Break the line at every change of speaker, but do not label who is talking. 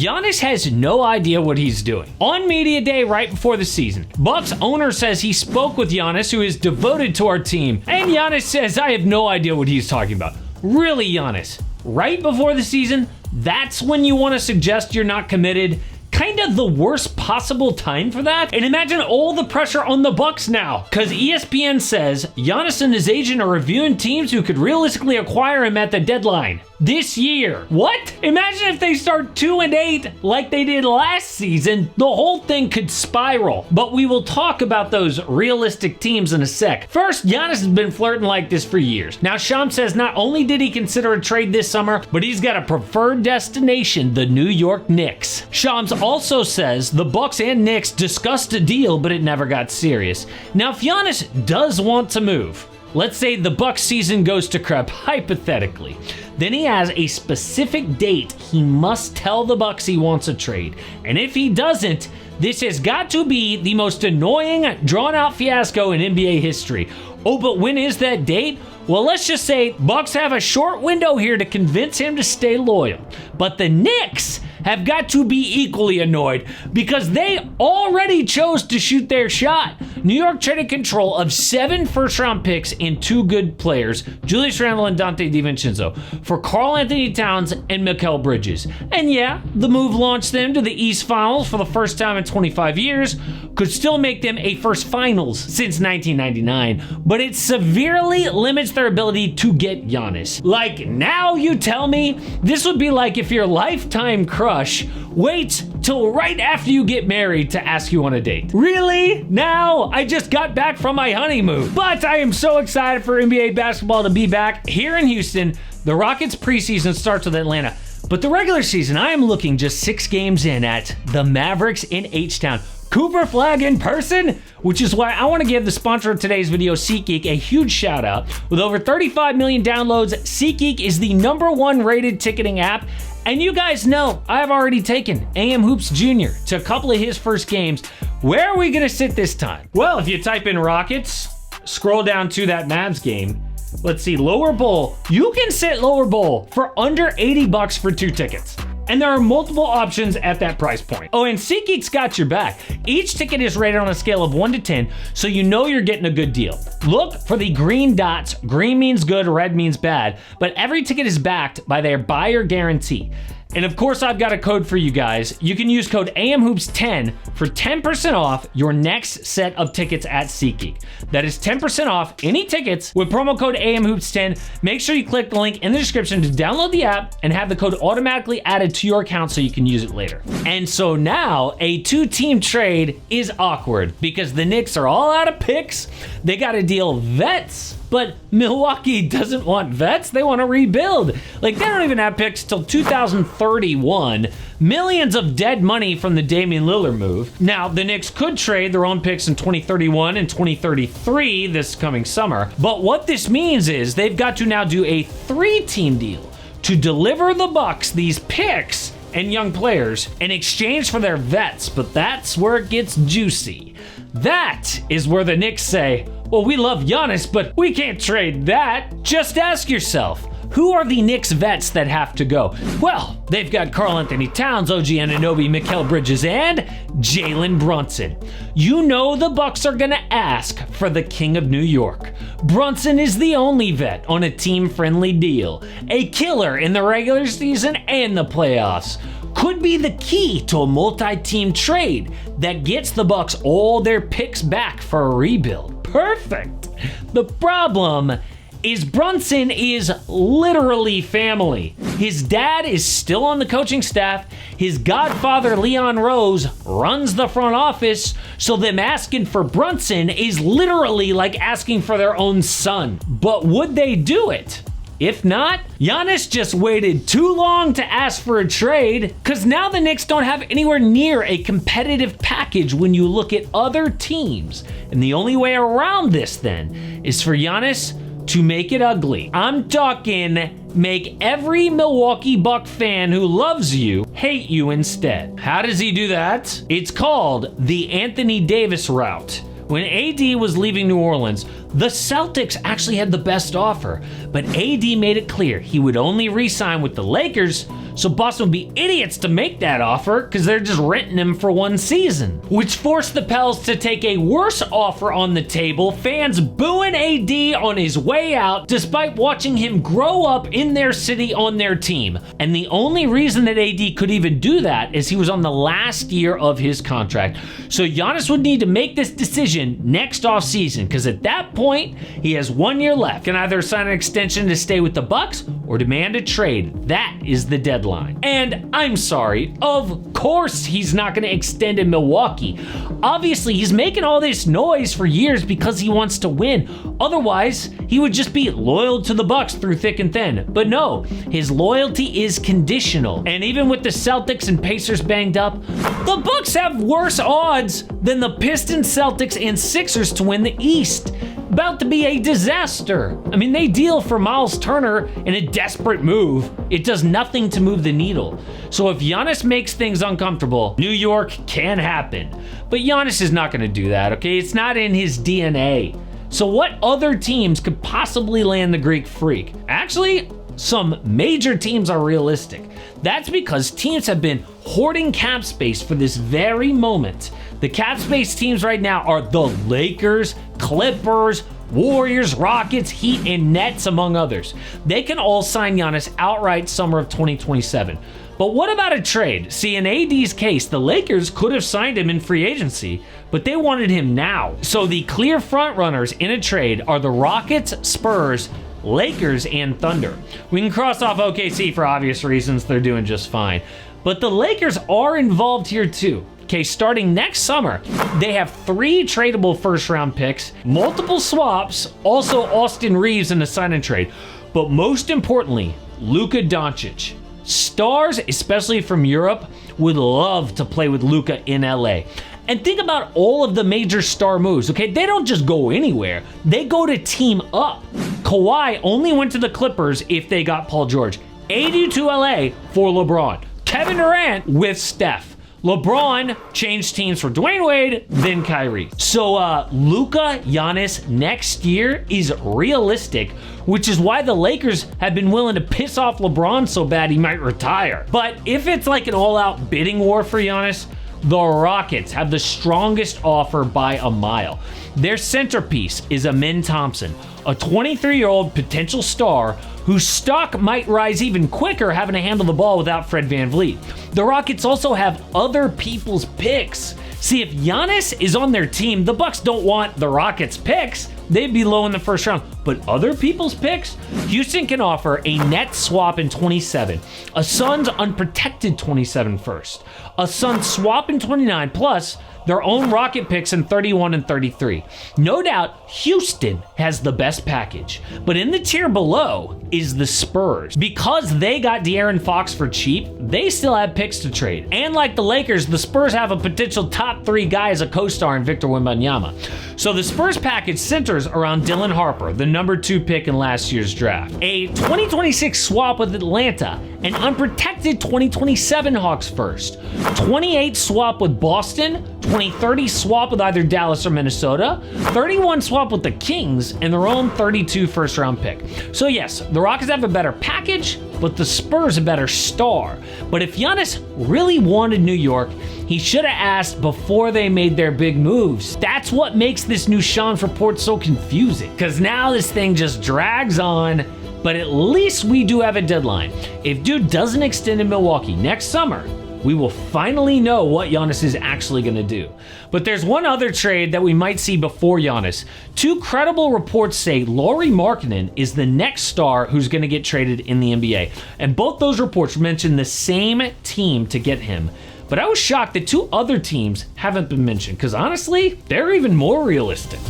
Giannis has no idea what he's doing. On media day right before the season, Bucks owner says he spoke with Giannis, who is devoted to our team, and Giannis says, I have no idea what he's talking about. Really, Giannis? Right before the season? That's when you want to suggest you're not committed? Kind of the worst possible time for that. And imagine all the pressure on the Bucks now, because ESPN says Giannis and his agent are reviewing teams who could realistically acquire him at the deadline this year. What? Imagine if they start 2-8 like they did last season. The whole thing could spiral. But we will talk about those realistic teams in a sec. First, Giannis has been flirting like this for years. Now, Shams says not only did he consider a trade this summer, but he's got a preferred destination, the New York Knicks. Shams also says the Bucks and Knicks discussed a deal, but it never got serious. Now, if Giannis does want to move, let's say the Bucks season goes to crap, hypothetically, then he has a specific date he must tell the Bucks he wants a trade. And if he doesn't, this has got to be the most annoying, drawn-out fiasco in NBA history. Oh, but when is that date? Well, let's just say Bucks have a short window here to convince him to stay loyal. But the Knicks have got to be equally annoyed because they already chose to shoot their shot. New York traded control of 7 first-round picks and 2 good players, Julius Randle and Dante DiVincenzo, for Karl Anthony Towns and Mikal Bridges. And yeah, the move launched them to the East Finals for the first time in 25 years, could still make them a first finals since 1999, but it severely limits their ability to get Giannis. Like, now you tell me? This would be like if your lifetime crush waits till right after you get married to ask you on a date. Really? Now? I just got back from my honeymoon. But I am so excited for NBA basketball to be back here in Houston. The Rockets preseason starts with Atlanta, but the regular season, I am looking just 6 games in at the Mavericks in H-Town. Cooper Flag in person, which is why I want to give the sponsor of today's video, SeatGeek, a huge shout out. With over 35 million downloads, SeatGeek is the #1 rated ticketing app. And you guys know I've already taken AM Hoops Jr. to a couple of his first games. Where are we going to sit this time? Well, if you type in Rockets, scroll down to that Mavs game. Let's see, lower bowl. You can sit lower bowl for under 80 bucks for 2 tickets. And there are multiple options at that price point. Oh, and SeatGeek's got your back. Each ticket is rated on a scale of 1 to 10, so you know you're getting a good deal. Look for the green dots. Green means good, red means bad, but every ticket is backed by their buyer guarantee. And of course, I've got a code for you guys. You can use code AMHOOPS10 for 10% off your next set of tickets at SeatGeek. That is 10% off any tickets with promo code AMHOOPS10. Make sure you click the link in the description to download the app and have the code automatically added to your account so you can use it later. And so now a 2-team trade is awkward because the Knicks are all out of picks. They got to deal vets. But Milwaukee doesn't want vets. They want to rebuild. Like, they don't even have picks till 2031. Millions of dead money from the Damian Lillard move. Now, the Knicks could trade their own picks in 2031 and 2033 this coming summer. But what this means is they've got to now do a 3-team deal to deliver the Bucks these picks and young players in exchange for their vets. But that's where it gets juicy. That is where the Knicks say, well, we love Giannis, but we can't trade that. Just ask yourself, who are the Knicks vets that have to go? Well, they've got Karl Anthony Towns, OG Anunoby, Mikal Bridges, and Jalen Brunson. You know the Bucks are gonna ask for the King of New York. Brunson is the only vet on a team-friendly deal. A killer in the regular season and the playoffs. Could be the key to a multi-team trade that gets the Bucks all their picks back for a rebuild. Perfect. The problem is Brunson is literally family. His dad is still on the coaching staff. His godfather, Leon Rose, runs the front office. So them asking for Brunson is literally like asking for their own son. But would they do it? If not, Giannis just waited too long to ask for a trade because now the Knicks don't have anywhere near a competitive package when you look at other teams. And the only way around this then is for Giannis to make it ugly. I'm talking make every Milwaukee Buck fan who loves you hate you instead. How does he do that? It's called the Anthony Davis route. When AD was leaving New Orleans, The Celtics actually had the best offer, but AD made it clear he would only re-sign with the Lakers, so Boston would be idiots to make that offer because they're just renting him for one season, which forced the Pels to take a worse offer on the table, fans booing AD on his way out despite watching him grow up in their city on their team. And the only reason that AD could even do that is he was on the last year of his contract. So Giannis would need to make this decision next offseason because at that point, he has 1 year left. Can either sign an extension to stay with the Bucks or demand a trade. That is the deadline. And I'm sorry, of course he's not going to extend in Milwaukee. Obviously, he's making all this noise for years because he wants to win. Otherwise, he would just be loyal to the Bucks through thick and thin. But no, his loyalty is conditional. And even with the Celtics and Pacers banged up, the Bucks have worse odds than the Pistons, Celtics, and Sixers to win the East. About to be a disaster. I mean, they deal for Miles Turner in a desperate move. It does nothing to move the needle. So if Giannis makes things uncomfortable, New York can happen. But Giannis is not going to do that, okay? It's not in his DNA. So what other teams could possibly land the Greek Freak? Actually, some major teams are realistic. That's because teams have been hoarding cap space for this very moment. The cap space teams right now are the Lakers, Clippers, Warriors, Rockets, Heat, and Nets, among others. They can all sign Giannis outright summer of 2027. But what about a trade? See, in AD's case, the Lakers could have signed him in free agency, but they wanted him now. So the clear frontrunners in a trade are the Rockets, Spurs, Lakers, and Thunder. We can cross off OKC for obvious reasons. They're doing just fine. But the Lakers are involved here too. Okay, starting next summer, they have 3 tradable first-round picks, multiple swaps, also Austin Reeves in a sign and trade. But most importantly, Luka Doncic. Stars, especially from Europe, would love to play with Luka in LA. And think about all of the major star moves, okay? They don't just go anywhere. They go to team up. Kawhi only went to the Clippers if they got Paul George. AD to LA for LeBron. Kevin Durant with Steph. LeBron changed teams for Dwayne Wade, then Kyrie. So Luka, Giannis next year is realistic, which is why the Lakers have been willing to piss off LeBron so bad he might retire. But if it's like an all-out bidding war for Giannis, the Rockets have the strongest offer by a mile. Their centerpiece is Amin Thompson, a 23-year-old potential star whose stock might rise even quicker having to handle the ball without Fred VanVleet. The Rockets also have other people's picks. See, if Giannis is on their team, the Bucks don't want the Rockets' picks. They'd be low in the first round. But other people's picks? Houston can offer a net swap in 27, a Suns unprotected 27 first, a Suns swap in 29, plus their own Rocket picks in 31 and 33. No doubt, Houston has the best package. But in the tier below is the Spurs. Because they got De'Aaron Fox for cheap, they still have picks to trade. And like the Lakers, the Spurs have a potential top 3 guy as a co-star in Victor Wembanyama. So the Spurs package centers around Dylan Harper, the number 2 pick in last year's draft. A 2026 swap with Atlanta, an unprotected 2027 Hawks first, 28 swap with Boston, 2030 swap with either Dallas or Minnesota, 31 swap with the Kings, and their own 32 first-round pick. So yes, the Rockets have a better package, but the Spurs a better star. But if Giannis really wanted New York, he should have asked before they made their big moves. That's what makes this new Sean's report so confusing, because now this thing just drags on. But at least we do have a deadline. If dude doesn't extend in Milwaukee next summer, we will finally know what Giannis is actually going to do. But there's one other trade that we might see before Giannis. 2 credible reports say Lauri Markkanen is the next star who's going to get traded in the NBA. And both those reports mention the same team to get him. But I was shocked that 2 other teams haven't been mentioned, because honestly, they're even more realistic.